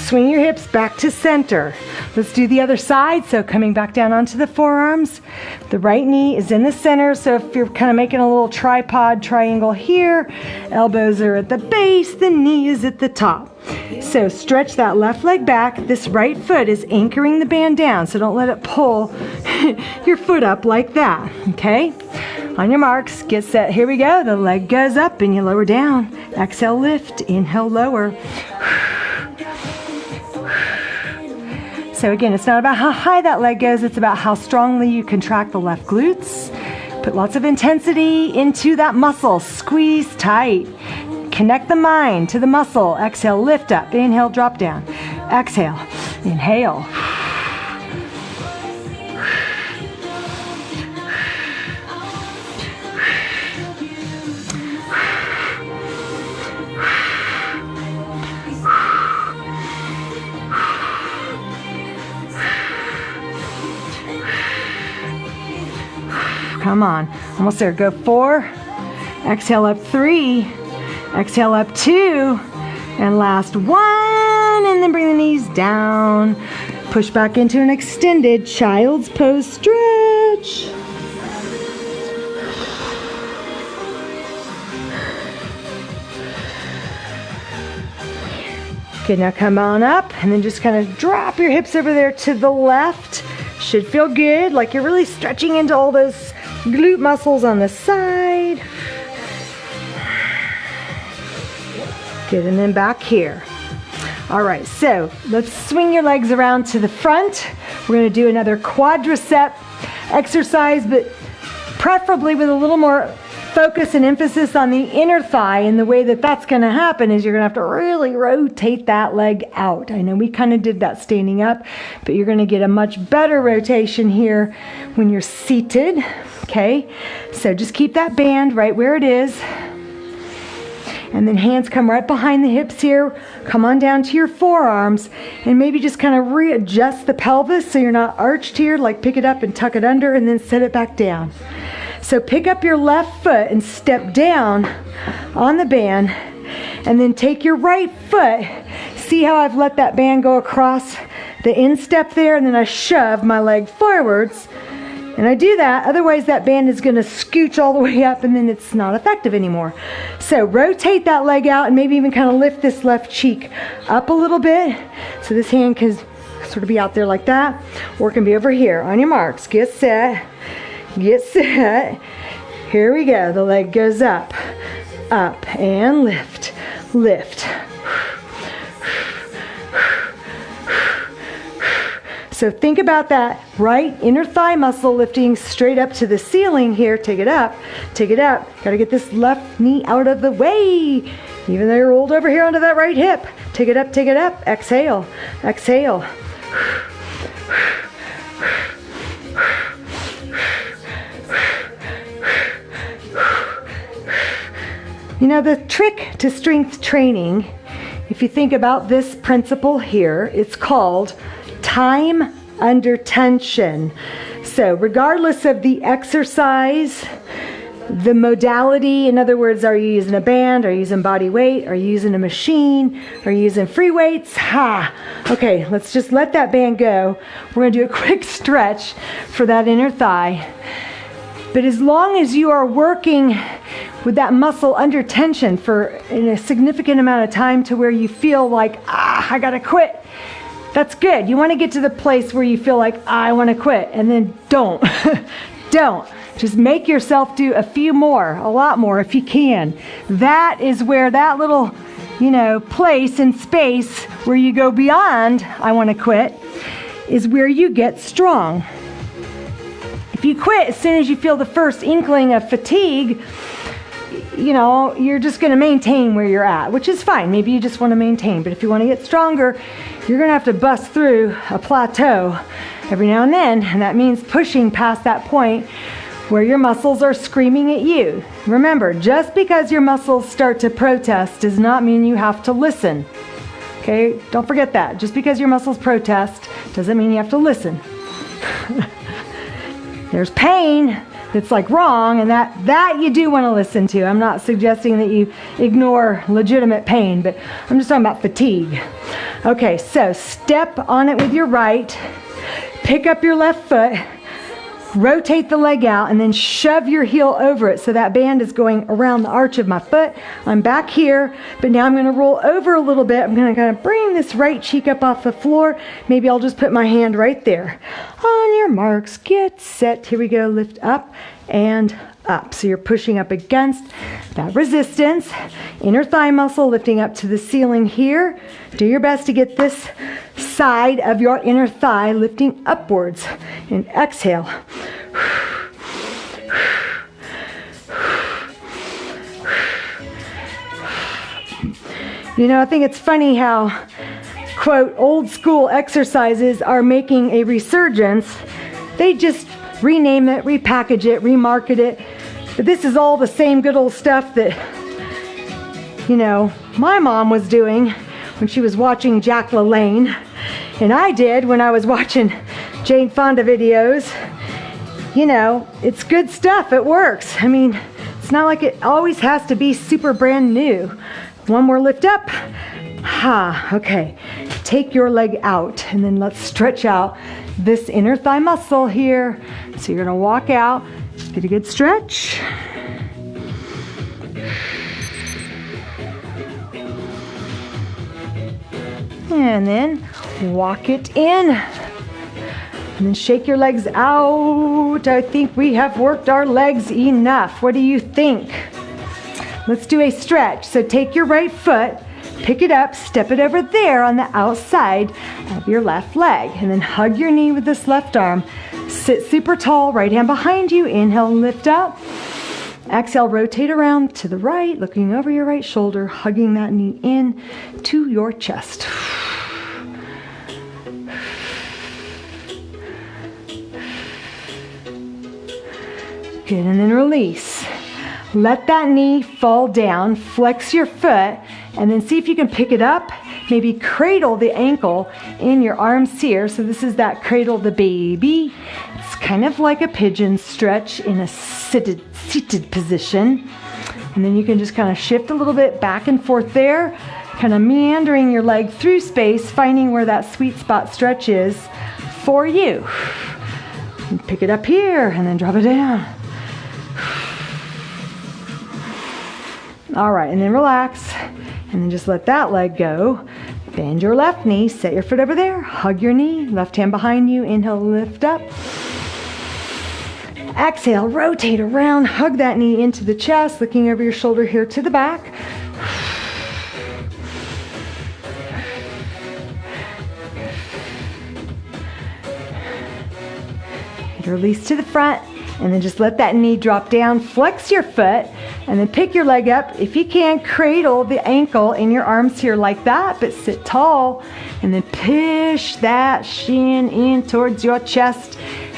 Swing your hips back to center. Let's do the other side. So coming back down onto the forearms, the right knee is in the center. So if you're kind of making a little tripod triangle here, elbows are at the base, the knee is at the top. So stretch that left leg back. This right foot is anchoring the band down, so don't let it pull your foot up like that, okay? On your marks, get set, here we go. The leg goes up and you lower down. Exhale, lift, inhale, lower. So again, it's not about how high that leg goes, it's about how strongly you contract the left glutes. Put lots of intensity into that muscle, squeeze tight. Connect the mind to the muscle. Exhale, lift up, inhale, drop down. Exhale, inhale. Come on. Almost there. Go 4. Exhale up 3. Exhale up 2. And last 1. And then bring the knees down. Push back into an extended child's pose stretch. Okay, now come on up and then just kind of drop your hips over there to the left. Should feel good, like you're really stretching into all those glute muscles on the side. Good, and then back here. All right, so let's swing your legs around to the front. We're gonna do another quadricep exercise, but preferably with a little more focus and emphasis on the inner thigh. And the way that that's gonna happen is you're gonna have to really rotate that leg out. I know we kind of did that standing up, but you're gonna get a much better rotation here when you're seated, okay? So just keep that band right where it is. And then hands come right behind the hips here. Come on down to your forearms and maybe just kind of readjust the pelvis so you're not arched here, like pick it up and tuck it under and then set it back down. So pick up your left foot and step down on the band and then take your right foot. See how I've let that band go across the instep there and then I shove my leg forwards. And I do that, otherwise that band is gonna scooch all the way up and then it's not effective anymore. So rotate that leg out and maybe even kind of lift this left cheek up a little bit. So this hand can sort of be out there like that, or it can be over here. On your marks, get set, get set. Here we go, the leg goes up, up, and lift, lift. So think about that right inner thigh muscle lifting straight up to the ceiling here. Take it up, take it up. Gotta get this left knee out of the way. Even though you're rolled over here onto that right hip. Take it up, take it up. Exhale, exhale. You know, the trick to strength training, if you think about this principle here, it's called time under tension. So regardless of the exercise, the modality, in other words, are you using a band, are you using body weight, are you using a machine, are you using free weights? Okay, let's just let that band go. We're gonna do a quick stretch for that inner thigh. But as long as you are working with that muscle under tension for in a significant amount of time to where you feel like, I gotta quit, that's good. You want to get to the place where you feel like, I want to quit, and then don't. Don't. Just make yourself do a few more, a lot more if you can. That is where that little, place and space where you go beyond, I want to quit, is where you get strong. If you quit as soon as you feel the first inkling of fatigue, you're just going to maintain where you're at, which is fine. Maybe you just want to maintain. But if you want to get stronger, you're going to have to bust through a plateau every now and then. And that means pushing past that point where your muscles are screaming at you. Remember, just because your muscles start to protest does not mean you have to listen. Okay? Don't forget that. Just because your muscles protest doesn't mean you have to listen. There's pain that's like wrong, and that you do want to listen to. I'm not suggesting that you ignore legitimate pain, but I'm just talking about fatigue. Okay, so step on it with your right, pick up your left foot, rotate the leg out, and then shove your heel over it so that band is going around the arch of my foot. I'm back here, but now I'm going to roll over a little bit. I'm going to kind of bring this right cheek up off the floor. Maybe I'll just put my hand right there. On your marks, get set. Here we go. Lift up and up. So you're pushing up against that resistance. Inner thigh muscle lifting up to the ceiling here. Do your best to get this side of your inner thigh lifting upwards. And exhale. I think it's funny how, quote, old school exercises are making a resurgence. They just rename it, repackage it, remarket it. But this is all the same good old stuff that, my mom was doing when she was watching Jack LaLanne. And I did when I was watching Jane Fonda videos. you know, it's good stuff. It works. I mean, it's not like it always has to be super brand new. One more lift up. Okay. Take your leg out and then let's stretch out this inner thigh muscle here. So you're gonna walk out, get a good stretch. And then walk it in. And then shake your legs out. I think we have worked our legs enough. What do you think? Let's do a stretch. So take your right foot, pick it up, step it over there on the outside of your left leg. And then hug your knee with this left arm. Sit super tall, right hand behind you. Inhale, lift up. Exhale, rotate around to the right, looking over your right shoulder, hugging that knee in to your chest. Good, and then release. Let that knee fall down, flex your foot, and then see if you can pick it up. Maybe cradle the ankle in your arms here. So this is that cradle the baby. It's kind of like a pigeon stretch in a seated position. And then you can just kind of shift a little bit back and forth there, kind of meandering your leg through space, finding where that sweet spot stretch is for you. And pick it up here and then drop it down. All right, and then relax, and then just let that leg go. Bend your left knee, set your foot over there, hug your knee, left hand behind you, inhale, lift up. Exhale, rotate around, hug that knee into the chest, looking over your shoulder here to the back. Release to the front, and then just let that knee drop down, flex your foot, and then pick your leg up. If you can, cradle the ankle in your arms here like that, but sit tall, and then push that shin in towards your chest.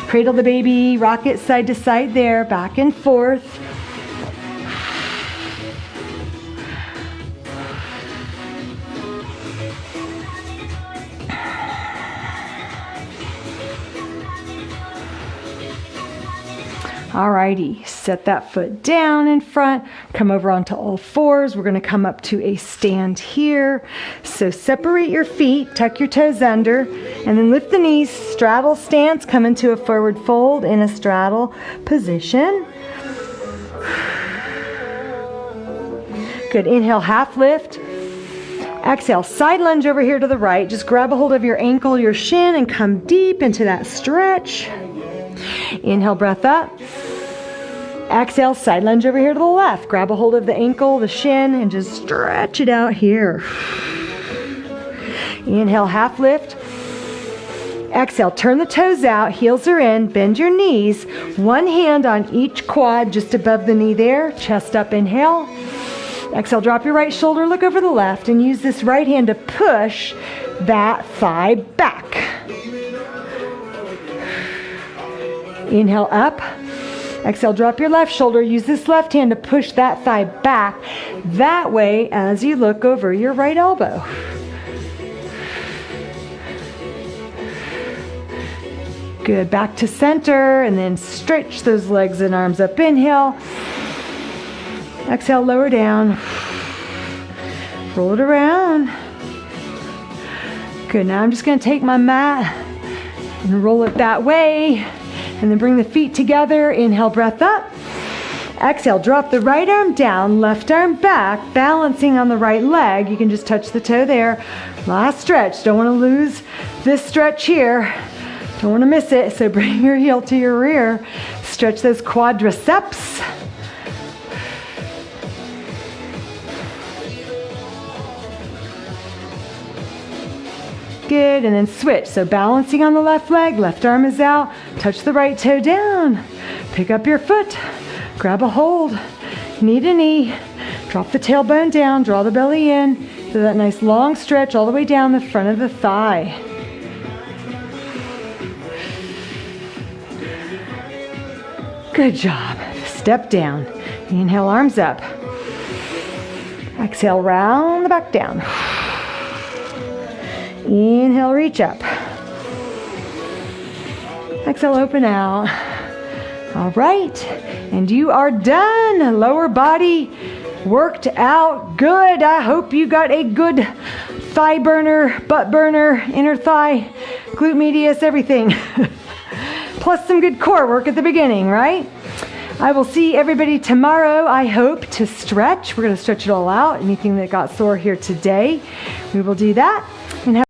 Cradle the baby, rock it side to side there, back and forth. Alrighty, set that foot down in front, come over onto all fours. We're gonna come up to a stand here. So separate your feet, tuck your toes under, and then lift the knees, straddle stance, come into a forward fold in a straddle position. Good, inhale, half lift. Exhale, side lunge over here to the right. Just grab a hold of your ankle, your shin, and come deep into that stretch. Inhale, breath up. Exhale, side lunge over here to the left. Grab a hold of the ankle, the shin, and just stretch it out here. Inhale, half lift. Exhale, turn the toes out, heels are in, bend your knees. One hand on each quad just above the knee there. Chest up, inhale. Exhale, drop your right shoulder, look over the left, and use this right hand to push that thigh back. Inhale up. Exhale, drop your left shoulder. Use this left hand to push that thigh back. That way, as you look over your right elbow. Good, back to center, and then stretch those legs and arms up. Inhale. Exhale, lower down. Roll it around. Good, now I'm just gonna take my mat and roll it that way. And then bring the feet together. Inhale, breath up. Exhale, drop the right arm down, left arm back, balancing on the right leg. You can just touch the toe there. Last stretch. Don't want to lose this stretch here. Don't want to miss it. So bring your heel to your rear. Stretch those quadriceps. Good, and then switch. So balancing on the left leg, left arm is out. Touch the right toe down. Pick up your foot. Grab a hold. Knee to knee. Drop the tailbone down. Draw the belly in. So that nice long stretch all the way down the front of the thigh. Good job. Step down. Inhale, arms up. Exhale, round the back down. Inhale, reach up. Exhale, open out. All right, and you are done. Lower body worked out good. I hope you got a good thigh burner, butt burner, inner thigh, glute medius, everything. Plus some good core work at the beginning, right? I will see everybody tomorrow, I hope, to stretch. We're going to stretch it all out. Anything that got sore here today, we will do that. And have